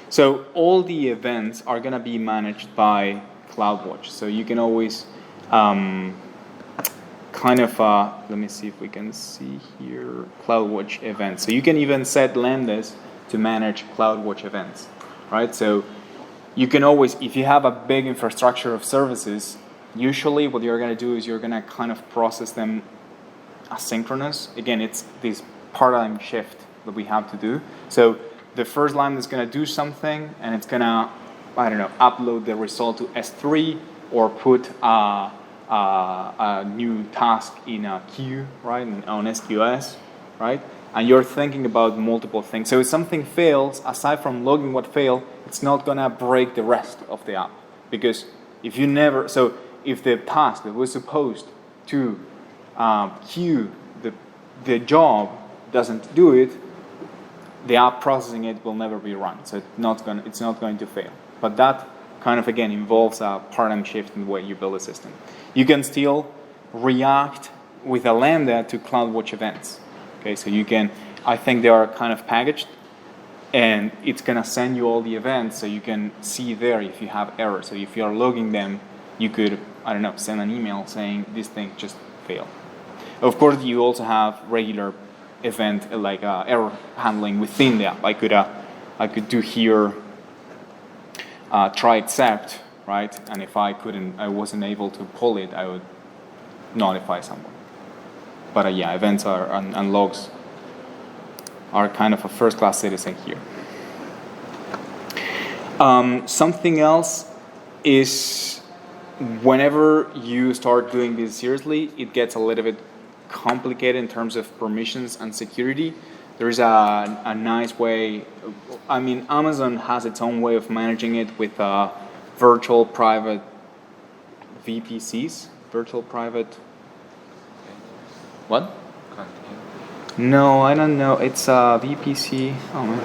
So all the events are gonna be managed by CloudWatch. So you can always kind of let me see if we can see here CloudWatch events. So you can even set Lambdas to manage CloudWatch events, right? So you can always, if you have a big infrastructure of services, usually what you're going to do is you're going to kind of process them asynchronous. Again, it's this paradigm shift that we have to do. So the first Lambda is going to do something, and it's going to, I don't know, upload the result to S3 or put a new task in a queue, right, on SQS, right? And you're thinking about multiple things. So if something fails, aside from logging what failed, it's not going to break the rest of the app. Because if you never, so if the task that was supposed to queue the job doesn't do it, the app processing it will never be run. So it's not going to fail. But that kind of, again, involves a paradigm shift in the way you build a system. You can still react with a Lambda to CloudWatch events. Okay, so you can, I think they are kind of packaged, and it's going to send you all the events, so you can see there if you have errors. So if you are logging them, you could, I don't know, send an email saying this thing just failed. Of course, you also have regular event like error handling within the app. I could do here try except, right? And if I wasn't able to pull it, I would notify someone. But yeah, events and logs are kind of a first-class citizen here. Something else is whenever you start doing this seriously, it gets a little bit complicated in terms of permissions and security. There is a nice way. I mean, Amazon has its own way of managing it with virtual private VPCs, virtual private. What? No, I don't know. It's a VPC. Oh man.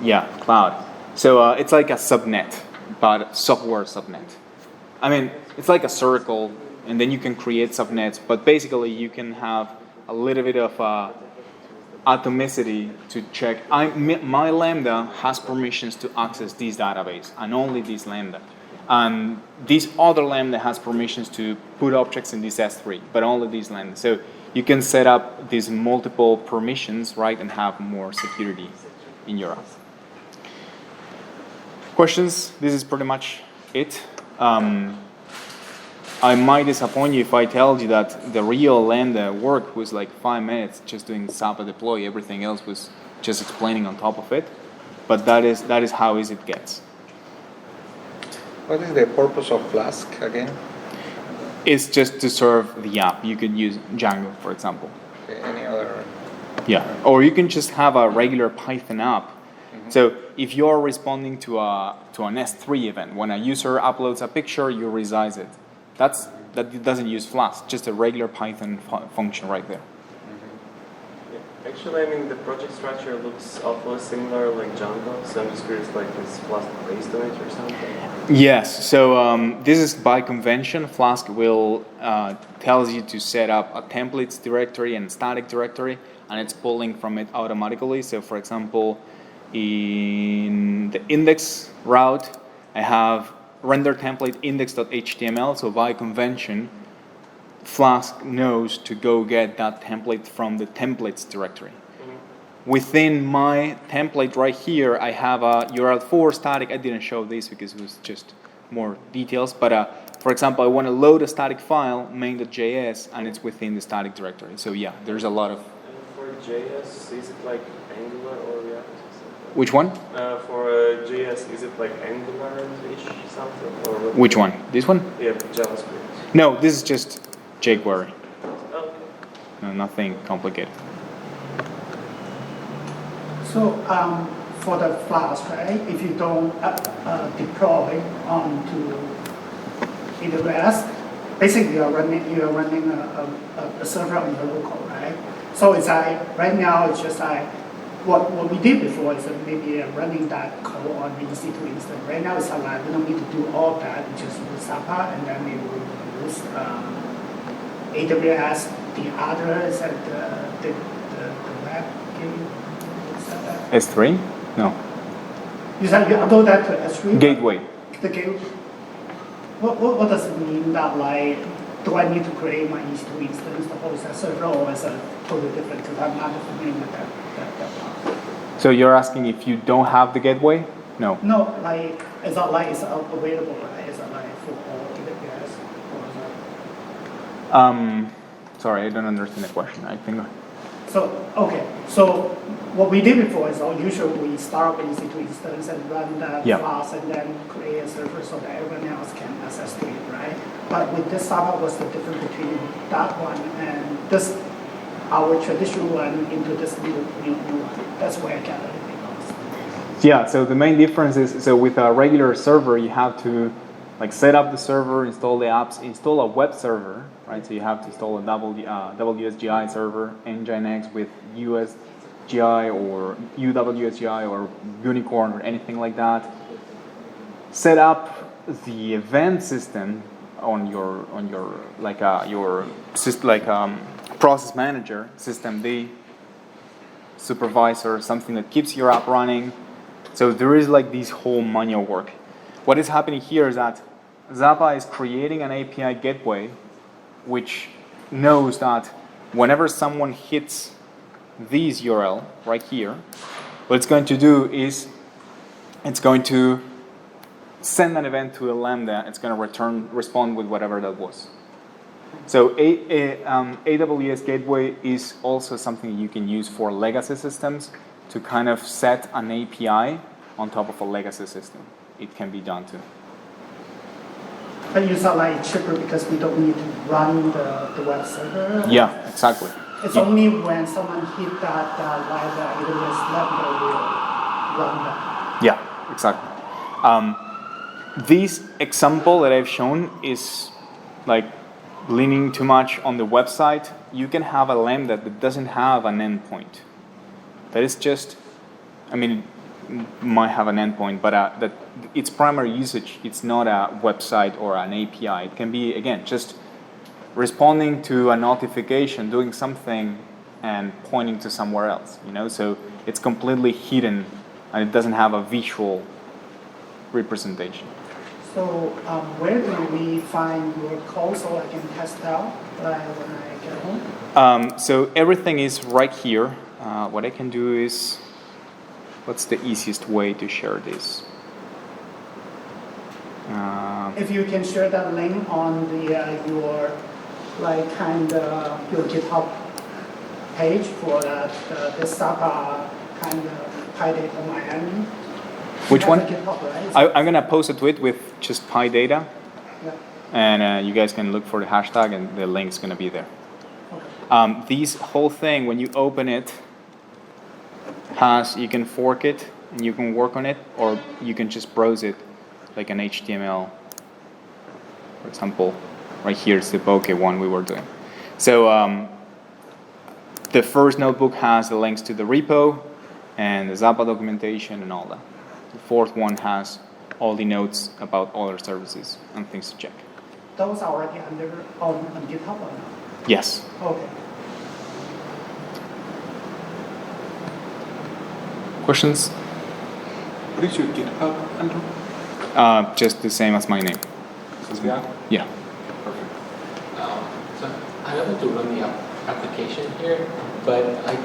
Yeah, cloud. So it's like a subnet, but software subnet. I mean, it's like a circle, and then you can create subnets. But basically, you can have a little bit of atomicity to check. My Lambda has permissions to access this database, and only this Lambda. And this other Lambda has permissions to put objects in this S3, but only this Lambda. So you can set up these multiple permissions, right, and have more security in your app. Questions? This is pretty much it. I might disappoint you if I tell you that the real Lambda work was like 5 minutes just doing SAPA deploy. Everything else was just explaining on top of it. But that is how easy it gets. What is the purpose of Flask again? It's just to serve the app. You could use Django, for example. Okay, any other? Yeah, or you can just have a regular Python app. Mm-hmm. So if you're responding to an S3 event, when a user uploads a picture, you resize it. That doesn't use Flask, just a regular Python function right there. Yeah. Actually, I mean, the project structure looks awfully similar like Django, so I'm just curious, like, is Flask based on it or something? Yes, so this is by convention. Flask will tells you to set up a templates directory and static directory, and it's pulling from it automatically. So for example, in the index route, I have render template index.html, so by convention, Flask knows to go get that template from the templates directory. Within my template right here, I have a URL for static. I didn't show this because it was just more details. But for example, I want to load a static file, main.js, and it's within the static directory. So yeah, there's a lot of. And for JS, is it like Angular or React? Which one? For JS, is it like Angular-ish something? Or what? Which one? This one? Yeah, JavaScript. No, this is just jQuery. Okay. No, nothing complicated. So for the Flask, right, if you don't deploy onto AWS, basically you're running a server on your local, right? So it's like, right now it's just like, what we did before is maybe running that code on the EC2 instance. Right now it's like we don't need to do all that, we just use Zappa, and then we will use AWS, the others, and the web gateway. S3? No. You said you upload that to S3? Gateway. The gateway. What does it mean that, like, do I need to create my EC2 instance to host that server, or is it totally different? Because I'm not familiar with that part. So you're asking if you don't have the gateway? No. No, like, is that like it's available, right? Is that like for all AWS? Or is that... Sorry, I don't understand the question. I think. So, okay. So what we did before is usually we start with EC2 instance and run that Flask and then create a server so that everyone else can access to it, right? But with this startup, what's the difference between that one and this, our traditional one into this new one? That's where I get a little bit lost. Yeah, so the main difference is, so with a regular server, you have to like set up the server, install the apps, install a web server, right? So you have to install a WSGI server, Nginx with USGI or UWSGI or Unicorn or anything like that. Set up the event system on your process manager, systemd, supervisor, something that keeps your app running. So there is like this whole manual work. What is happening here is that Zappa is creating an API gateway which knows that whenever someone hits this URL right here, what it's going to do is it's going to send an event to a Lambda. It's going to respond with whatever that was. So AWS Gateway is also something you can use for legacy systems to kind of set an API on top of a legacy system. It can be done too. But you said like cheaper because we don't need to run the web server? Yeah, exactly. It's only when someone hit that like the AWS Lambda will run that. Yeah, exactly. This example that I've shown is like leaning too much on the website. You can have a Lambda that doesn't have an endpoint. That is just, I mean, it might have an endpoint, but that its primary usage, it's not a website or an API. It can be, again, just responding to a notification, doing something, and pointing to somewhere else. You know, so it's completely hidden, and it doesn't have a visual representation. So where do we find your code so I can test out when I get home? So everything is right here. What I can do is, what's the easiest way to share this? If you can share that link on the your like kind of your GitHub page for that this Zappa kind of PyData Miami. Which one? GitHub, right? I'm gonna post a tweet with just PyData, Yeah. and you guys can look for the hashtag, and the link's gonna be there. Okay. This whole thing, when you open it, you can fork it and you can work on it, or you can just browse it like an HTML. For example, right here is the bokeh one we were doing. So the first notebook has the links to the repo and the Zappa documentation and all that. The fourth one has all the notes about other services and things to check. Those are already on GitHub or not? Yes. Okay. Questions? What is your GitHub handle? Just the same as my name. Santiago? Yeah. Perfect. So I'm able to run the application here, but I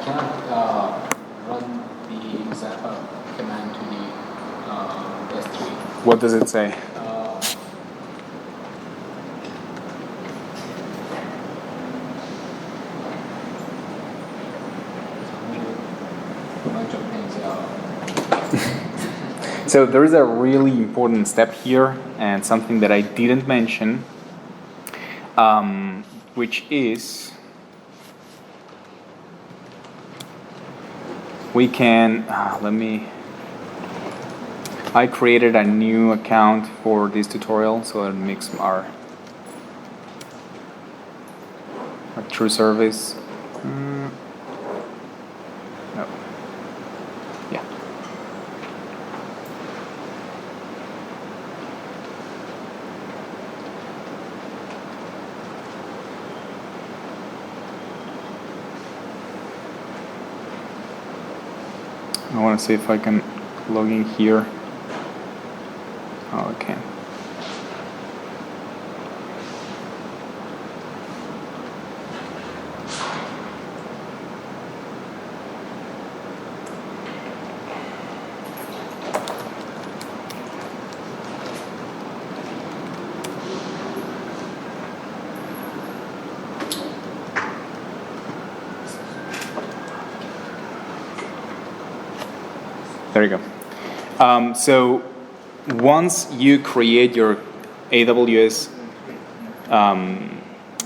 cannot run the Zappa command to the S3. What does it say? So there is a really important step here, and something that I didn't mention, which is we can, I created a new account for this tutorial, so it makes our true service. No. Yeah. I want to see if I can log in here. Oh, I can. There you go. So once you create your AWS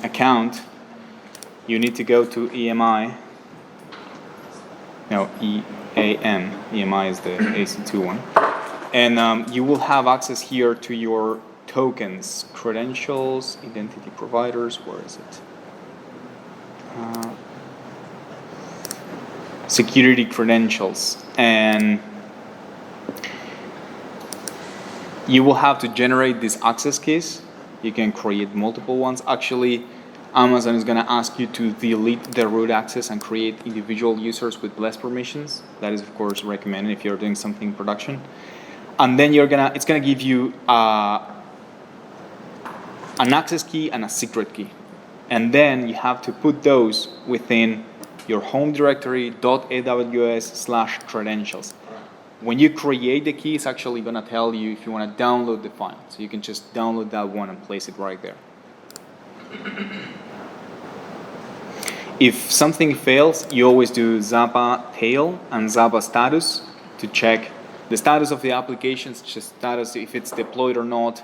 account, you need to go to EMI. No, EAM. EMI is the AC2 one. And you will have access here to your tokens, credentials, identity providers. Where is it? Security credentials. And you will have to generate these access keys. You can create multiple ones. Actually, Amazon is going to ask you to delete the root access and create individual users with less permissions. That is, of course, recommended if you're doing something in production. And then it's going to give you an access key and a secret key. And then you have to put those within your home directory .aws/credentials. When you create the key, it's actually going to tell you if you want to download the file. So you can just download that one and place it right there. If something fails, you always do Zappa tail and Zappa status to check the status of the applications, just status if it's deployed or not,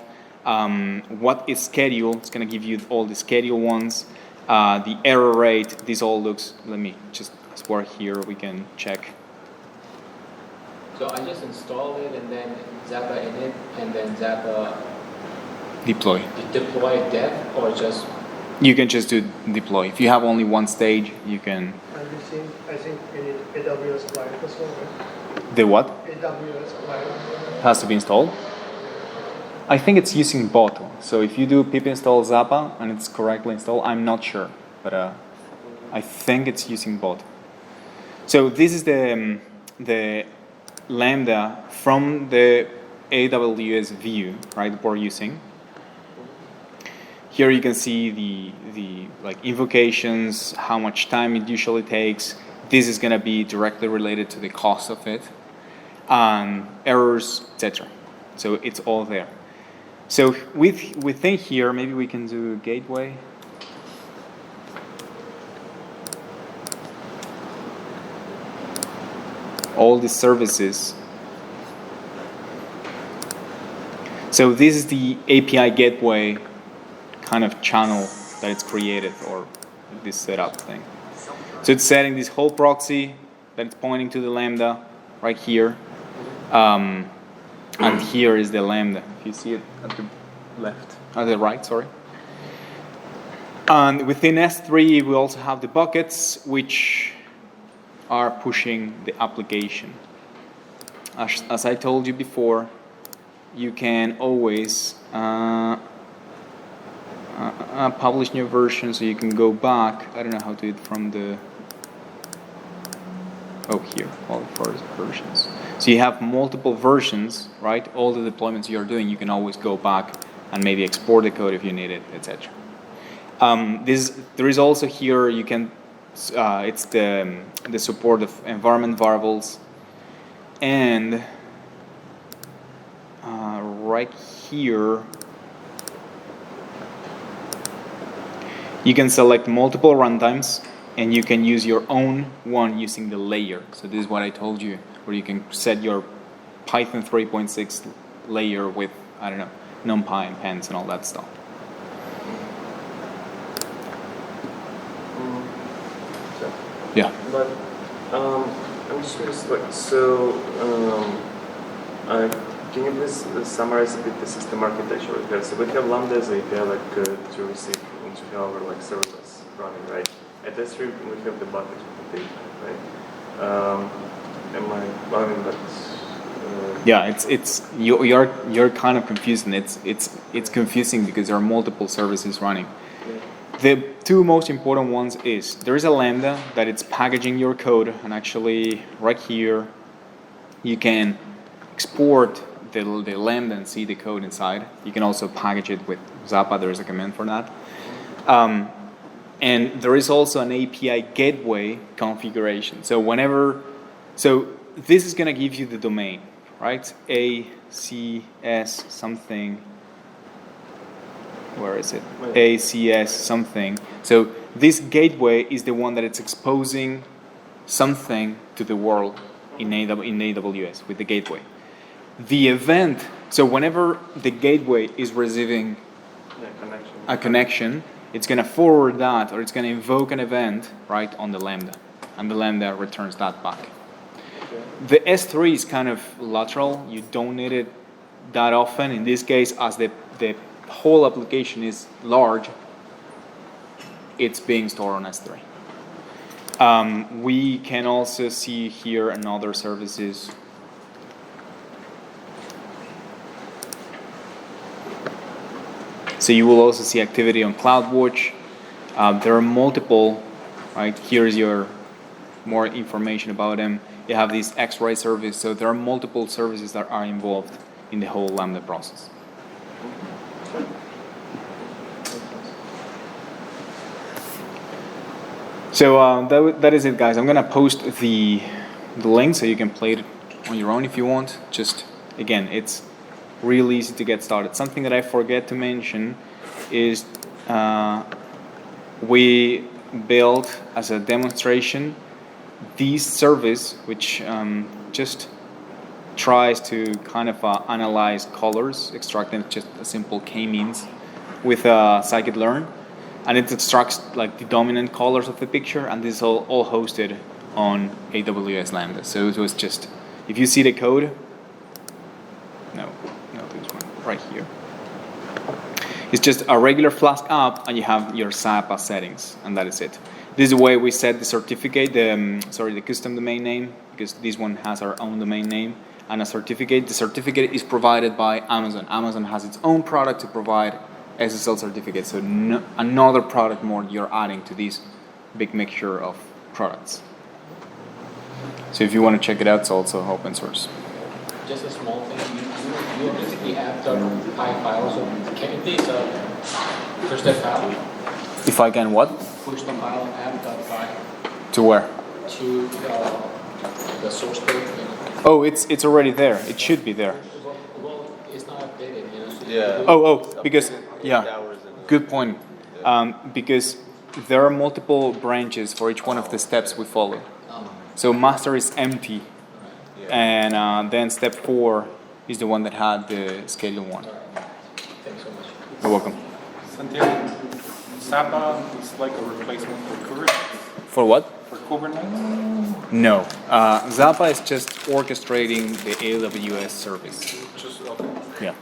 what is scheduled. It's going to give you all the schedule ones, the error rate. This all looks, let me just swear here, we can check. So I just install it and then Zappa init and then Zappa deploy dev, or just? You can just do deploy. If you have only one stage, you can. And you think, I think you need AWS client as well, right? The what? AWS client. Has to be installed. I think it's using Boto. So if you do pip install Zappa and it's correctly installed, I'm not sure, but I think it's using Boto. So this is the Lambda from the AWS view, right, we're using. Here you can see the like invocations, how much time it usually takes. This is going to be directly related to the cost of it, errors, etc. So it's all there. So within here, maybe we can do gateway. All the services. So this is the API gateway kind of channel that it's created, or this setup thing. So it's setting this whole proxy that it's pointing to the Lambda right here. And here is the Lambda. If you see it at the left, at the right, sorry. And within S3, we also have the buckets, which are pushing the application. As I told you before, you can always publish new versions, so you can go back. I don't know how to do it from the, here, all the first versions. So you have multiple versions, right? All the deployments you're doing, you can always go back and maybe export the code if you need it, etc. There is also here, you can, it's the support of environment variables. And right here, you can select multiple runtimes, and you can use your own one using the layer. So this is what I told you, where you can set your Python 3.6 layer with, I don't know, NumPy and pens and all that stuff. Yeah. But I'm just curious, like, so can you please summarize a bit the system architecture? Because so we have Lambdas API like to receive into our like serverless running, right? At S3 we have the buckets with the data, right? I mean, but yeah, you're kind of confused, and it's confusing because there are multiple services running. The two most important ones is there is a Lambda that it's packaging your code, and actually right here you can export the Lambda and see the code inside. You can also package it with Zappa. There is a command for that. And there is also an API gateway configuration. So this is going to give you the domain, right? ACS something. Where is it? ACS something. So this gateway is the one that it's exposing something to the world in AWS with the gateway. The event, so whenever the gateway is receiving a connection, it's going to forward that, or it's going to invoke an event, right, on the Lambda. And the Lambda returns that back. Okay. The S3 is kind of lateral. You don't need it that often. In this case, as the whole application is large, it's being stored on S3. We can also see here another services. So you will also see activity on CloudWatch. There are multiple, right? Here's your more information about them. You have this X-ray service. So there are multiple services that are involved in the whole Lambda process. So that is it, guys. I'm gonna post the link so you can play it on your own if you want. Just again, it's really easy to get started. Something that I forget to mention is we built as a demonstration this service, which just tries to kind of analyze colors, extract them just a simple k-means with scikit-learn. And it extracts like the dominant colors of the picture, and this is all hosted on AWS Lambda. So it was just, if you see the code, no, this one right here. It's just a regular Flask app, and you have your Zappa settings, and that is it. This is the way we set the certificate, the custom domain name, because this one has our own domain name, and a certificate. The certificate is provided by Amazon. Amazon has its own product to provide SSL certificate, so another product more you're adding to this big mixture of products. So if you want to check it out, it's also open source. Just a small thing, you basically have the Py file, so can you please push that file? If I can what? Push the file app.py. To where? To the source code. Oh, it's already there. It should be there. Well, it's not updated, you know. So Yeah. Because good point. Because there are multiple branches for each one of the steps we follow. So master is empty, and then step 4 is the one that had the schedule one. Thanks so much. You're welcome. Santiago, Zappa is like a replacement for Kubernetes. For what? For Kubernetes? No. Zappa is just orchestrating the AWS service. Just okay. Yeah.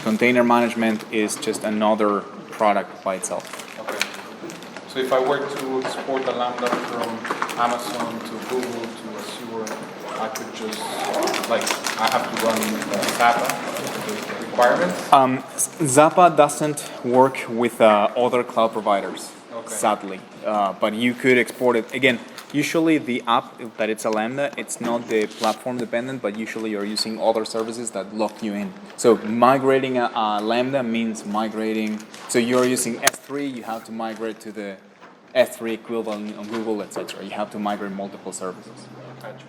Container management is just another product by itself. Okay. So if I were to export a Lambda from Amazon to Google to Azure, I could just, I have to run Zappa requirements? Zappa doesn't work with other cloud providers, Okay. sadly. But you could export it. Again, Usually the app that it's a Lambda, it's not the platform dependent, but usually you're using other services that lock you in. So migrating a Lambda means migrating, so you're using S3, you have to migrate to the S3 equivalent on Google, etc. You have to migrate multiple services. Gotcha.